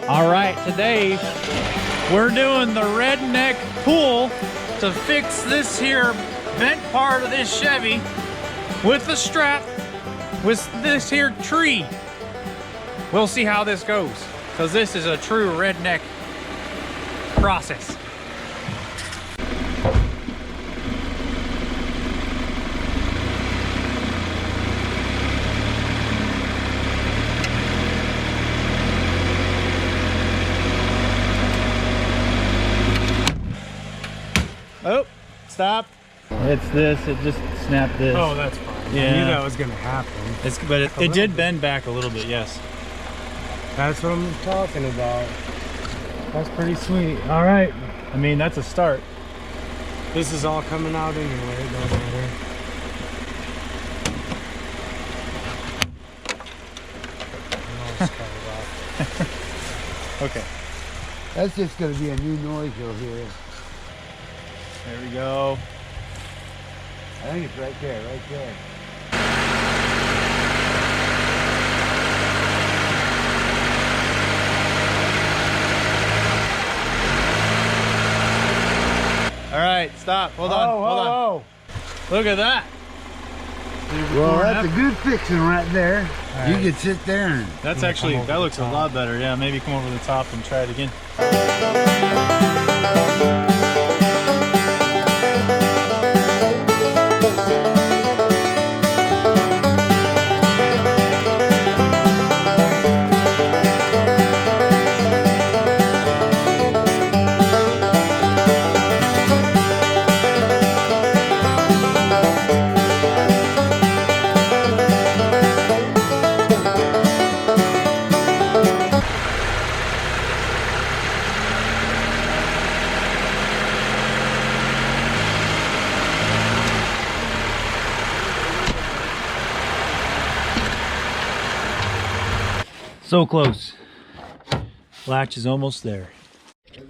All right, today we're doing the Redneck pull to fix this here bent part of this Chevy with the strap with this here tree. We'll see how this goes, because this is a true redneck process. Oh, stop. It's this, it just snapped this. Oh, that's fine. Yeah. I knew that was gonna happen. But it did bend back a little bit, yes. That's what I'm talking about. That's pretty sweet. All right. I mean, that's a start. This is all coming out anyway, it don't matter. Okay. That's just going to be a new noise you'll hear. There we go. I think it's right there, right there. All right, stop. Hold on, hold on. Look at that. Well, that's a good fixing right there. Right. You could sit there and... That's actually, that looks a lot better. Yeah, maybe come over the top and try it again. So close. Latch is almost there. You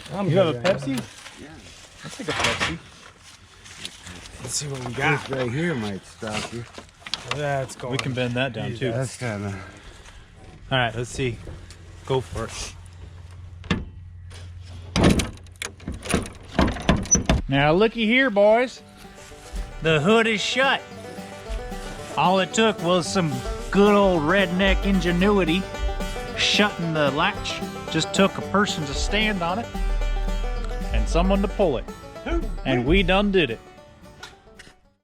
have a Pepsi? Yeah. I'll take a Pepsi. Let's see what we got. This right here might stop you. That's going. We can bend that down too. That's kind of... All right, let's see. Go for it. Now looky here, boys. The hood is shut. All it took was some good old redneck ingenuity shutting the latch. Just took a person to stand on it and someone to pull it. And we done did it.